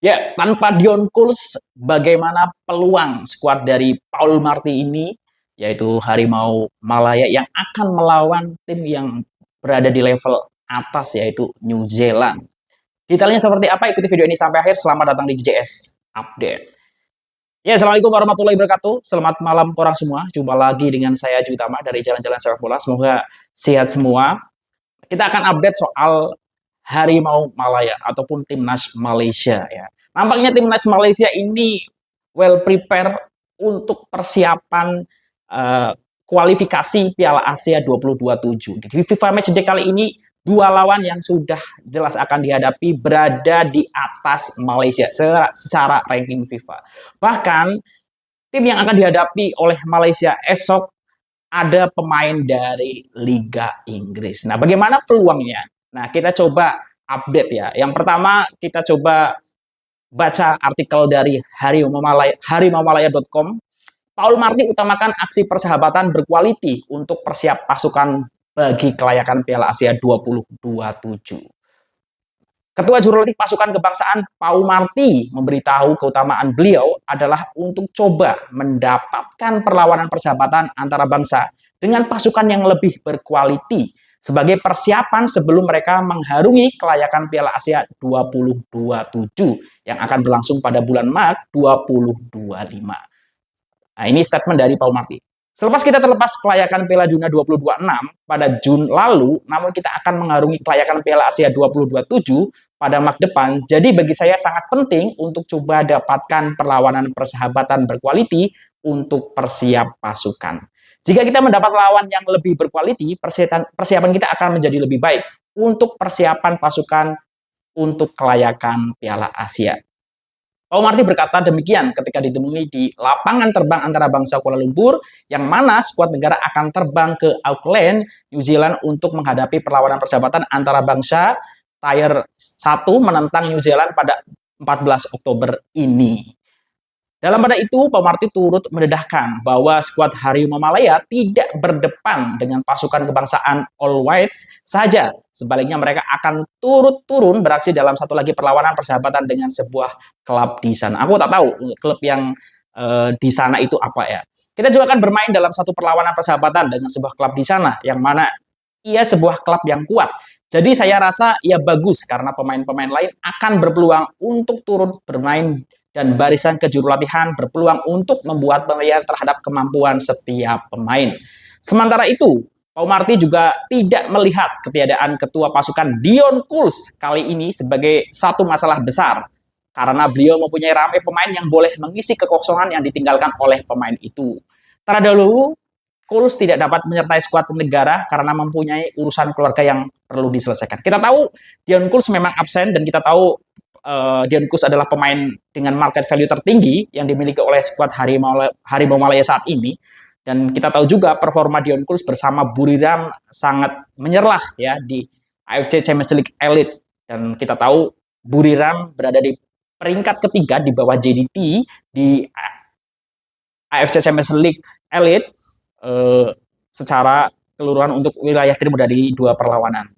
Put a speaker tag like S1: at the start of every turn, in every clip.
S1: Ya, tanpa Dion Kuls, bagaimana peluang skuad dari Paul Marty ini, yaitu Harimau Malaya yang akan melawan tim yang berada di level atas, yaitu New Zealand. Detailnya seperti apa? Ikuti video ini sampai akhir. Selamat datang di JJS Update. Ya, Assalamualaikum warahmatullahi wabarakatuh. Selamat malam orang semua. Jumpa lagi dengan saya Jutama dari Jalan-Jalan Sepak Bola. Semoga sehat semua. Kita akan update soal Harimau Malaya ataupun Timnas Malaysia ya. Nampaknya Timnas Malaysia ini well prepare untuk persiapan uh, kualifikasi Piala Asia 2027. Di FIFA Matchday kali ini dua lawan yang sudah jelas akan dihadapi berada di atas Malaysia secara ranking FIFA. Bahkan tim yang akan dihadapi oleh Malaysia esok ada pemain dari Liga Inggris. Nah, bagaimana peluangnya? Nah, kita coba update ya. Yang pertama, kita coba baca artikel dari harimaumalaya.com. Paul Marty utamakan aksi persahabatan berkualiti untuk persiap pasukan bagi kelayakan Piala Asia 2027. Ketua Jurnalis Pasukan Kebangsaan Paul Marty memberitahu keutamaan beliau adalah untuk coba mendapatkan perlawanan persahabatan antara bangsa dengan pasukan yang lebih berkualiti sebagai persiapan sebelum mereka mengharungi kelayakan Piala Asia 2027 yang akan berlangsung pada bulan Maret 2025. Nah, ini statement dari Paul Marty. Selepas kita terlepas kelayakan Piala Dunia 2026 pada Juni lalu, namun kita akan mengarungi kelayakan Piala Asia 2027 pada Maret depan. Jadi bagi saya sangat penting untuk coba dapatkan perlawanan persahabatan berkualiti untuk persiap pasukan. Jika kita mendapat lawan yang lebih berkualiti, persiapan kita akan menjadi lebih baik untuk persiapan pasukan untuk kelayakan Piala Asia. Paul Marty berkata demikian ketika ditemui di lapangan terbang antara bangsa Kuala Lumpur, yang mana skuad negara akan terbang ke Auckland, New Zealand untuk menghadapi perlawanan persahabatan antara bangsa Tier 1 menentang New Zealand pada 14 Oktober ini. Dalam pada itu, Paul Marty turut mendedahkan bahwa skuad Harimau Malaya tidak berdepan dengan pasukan kebangsaan All Whites saja. Sebaliknya mereka akan turun beraksi dalam satu lagi perlawanan persahabatan dengan sebuah klub di sana. Aku tak tahu klub yang di sana itu apa ya. Kita juga akan bermain dalam satu perlawanan persahabatan dengan sebuah klub di sana, yang mana ia sebuah klub yang kuat. Jadi saya rasa ia bagus karena pemain-pemain lain akan berpeluang untuk turun bermain dan barisan kejurulatihan berpeluang untuk membuat penilaian terhadap kemampuan setiap pemain. Sementara itu, Paul Marty juga tidak melihat ketiadaan ketua pasukan Dion Kuls kali ini sebagai satu masalah besar, karena beliau mempunyai ramai pemain yang boleh mengisi kekosongan yang ditinggalkan oleh pemain itu. Terdahulu, Kuls tidak dapat menyertai skuad negara karena mempunyai urusan keluarga yang perlu diselesaikan. Kita tahu Dion Kuls memang absen dan kita tahu Dion Kuls adalah pemain dengan market value tertinggi yang dimiliki oleh skuad Harimau Malaya saat ini. Dan kita tahu juga performa Dion Kuls bersama Buriram sangat menyerlah ya di AFC Champions League Elite. Dan kita tahu Buriram berada di peringkat ketiga di bawah JDT di AFC Champions League Elite secara keseluruhan untuk wilayah timur dari dua perlawanan.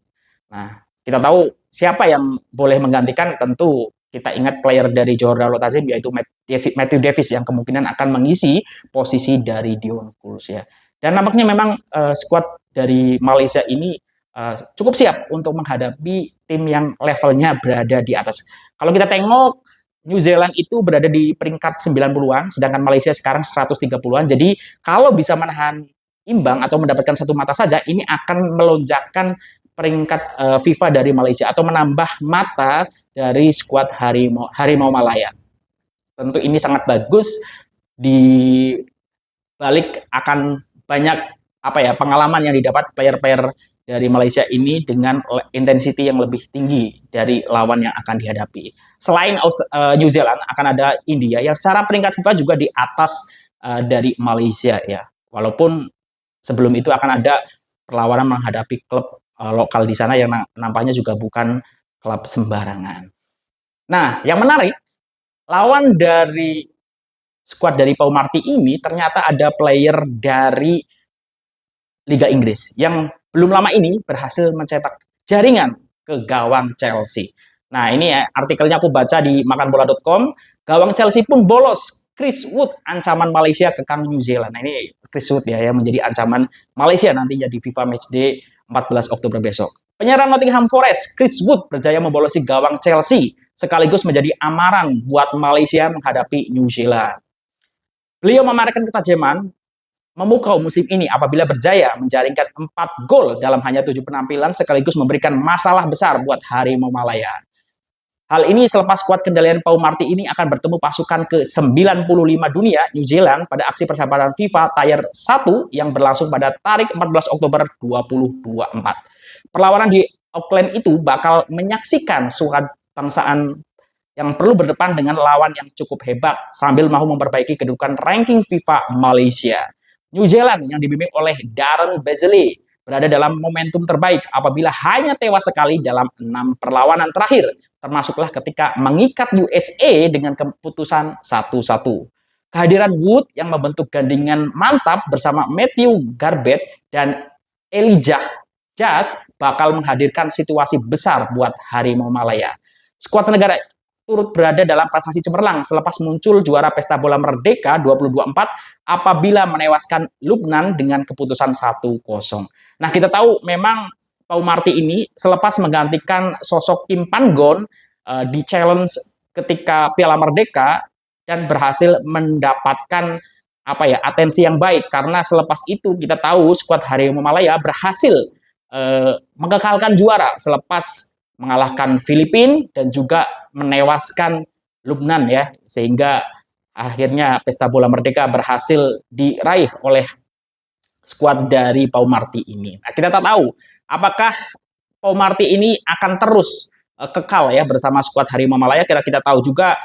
S1: Nah, kita tahu siapa yang boleh menggantikan, tentu kita ingat player dari Johor Darul Ta'zim yaitu Matthew Davis yang kemungkinan akan mengisi posisi dari Dion Kuls ya. Dan nampaknya memang skuad dari Malaysia ini cukup siap untuk menghadapi tim yang levelnya berada di atas. Kalau kita tengok New Zealand itu berada di peringkat 90-an, sedangkan Malaysia sekarang 130-an. Jadi kalau bisa menahan imbang atau mendapatkan satu mata saja, ini akan melonjakkan peringkat FIFA dari Malaysia atau menambah mata dari skuad Harimau Malaya. Tentu ini sangat bagus, di balik akan banyak pengalaman yang didapat player-player dari Malaysia ini dengan intensity yang lebih tinggi dari lawan yang akan dihadapi. Selain New Zealand, akan ada India yang secara peringkat FIFA juga di atas dari Malaysia ya. Walaupun sebelum itu akan ada perlawanan menghadapi klub lokal di sana yang nampaknya juga bukan klub sembarangan. Nah, yang menarik, lawan dari skuad dari Paul Marty ini ternyata ada player dari Liga Inggris yang belum lama ini berhasil mencetak jaringan ke gawang Chelsea. Nah, ini ya, artikelnya aku baca di makanbola.com. Gawang Chelsea pun bolos. Chris Wood ancaman Malaysia kekang New Zealand. Nah, ini Chris Wood ya yang menjadi ancaman Malaysia nantinya di FIFA Matchday 14 Oktober besok. Penyerang Nottingham Forest, Chris Wood berjaya membolosi gawang Chelsea sekaligus menjadi amaran buat Malaysia menghadapi New Zealand. Beliau memamerkan ketajaman memukau musim ini apabila berjaya menjaringkan 4 gol dalam hanya 7 penampilan sekaligus memberikan masalah besar buat Harimau Malaya. Hal ini selepas skuad kendalian Pau Marti ini akan bertemu pasukan ke-95 dunia New Zealand pada aksi persahabatan FIFA Tier 1 yang berlangsung pada tarik 14 Oktober 2024. Perlawanan di Auckland itu bakal menyaksikan skuad bangsaan yang perlu berdepan dengan lawan yang cukup hebat sambil mau memperbaiki kedudukan ranking FIFA Malaysia. New Zealand yang dibimbing oleh Darren Beasley berada dalam momentum terbaik apabila hanya tewas sekali dalam 6 perlawanan terakhir, termasuklah ketika mengikat USA dengan keputusan 1-1. Kehadiran Wood yang membentuk gandingan mantap bersama Matthew Garbett dan Elijah Jas bakal menghadirkan situasi besar buat Harimau Malaya. Skuad negara turut berada dalam prestasi cemerlang selepas muncul juara Pesta Bola Merdeka 2024 apabila menewaskan Lubnan dengan keputusan 1-0. Nah, kita tahu memang Pau Marti ini selepas menggantikan sosok Kim Pan-gon di challenge ketika Piala Merdeka dan berhasil mendapatkan atensi yang baik karena selepas itu kita tahu skuad Harimau Malaya berhasil mengekalkan juara selepas mengalahkan Filipina dan juga menewaskan Lubnan ya, sehingga akhirnya Pesta Bola Merdeka berhasil diraih oleh skuad dari Pau Marti ini. Nah, kita tak tahu apakah Pau Marti ini akan terus kekal ya bersama skuad Harimau Malaya. Kita tahu juga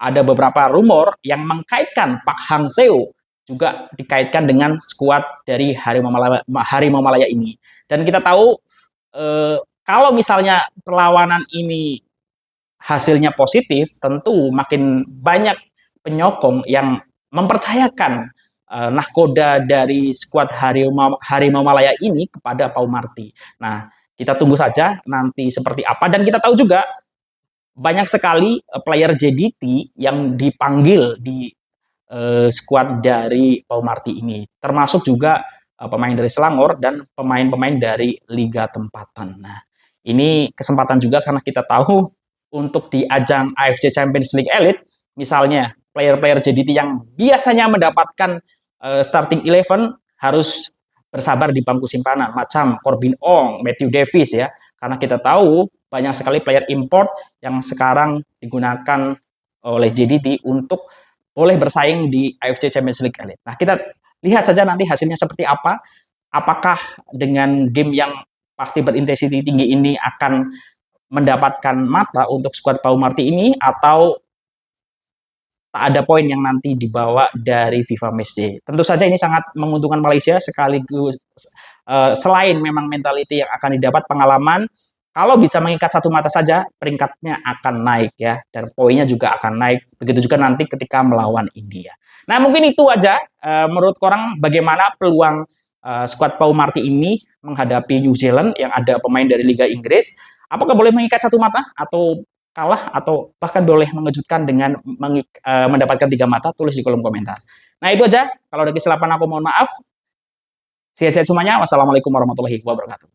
S1: ada beberapa rumor yang mengkaitkan Pak Hang Seo juga dikaitkan dengan skuad dari Harimau Malaya ini. Dan kita tahu kalau misalnya perlawanan ini hasilnya positif, tentu makin banyak penyokong yang mempercayakan nahkoda dari skuad Harimau Malaya ini kepada Pau Marti. Nah, kita tunggu saja nanti seperti apa. Dan kita tahu juga banyak sekali player JDT yang dipanggil di skuad dari Pau Marti ini. Termasuk juga pemain dari Selangor dan pemain-pemain dari Liga Tempatan. Nah, ini kesempatan juga karena kita tahu untuk di ajang AFC Champions League Elite, misalnya player-player JDT yang biasanya mendapatkan starting 11 harus bersabar di bangku simpanan, macam Corbin Ong, Matthew Davis ya, karena kita tahu banyak sekali player import yang sekarang digunakan oleh JDT untuk boleh bersaing di AFC Champions League Elite. Nah, kita lihat saja nanti hasilnya seperti apa. Apakah dengan game yang pasti berintensiti tinggi ini akan mendapatkan mata untuk skuad Pau Marti ini atau tak ada poin yang nanti dibawa dari FIFA Matchday. Tentu saja ini sangat menguntungkan Malaysia sekaligus selain memang mentality yang akan didapat pengalaman, kalau bisa mengikat satu mata saja peringkatnya akan naik ya dan poinnya juga akan naik. Begitu juga nanti ketika melawan India. Nah, mungkin itu aja menurut korang bagaimana peluang skuad Pau Marti ini menghadapi New Zealand yang ada pemain dari Liga Inggris. Apakah boleh mengikat satu mata atau kalah atau bahkan boleh mengejutkan dengan mendapatkan 3 mata? Tulis di kolom komentar. Nah, itu aja. Kalau ada kesilapan aku mohon maaf. Sehat-sehat semuanya. Wassalamualaikum warahmatullahi wabarakatuh.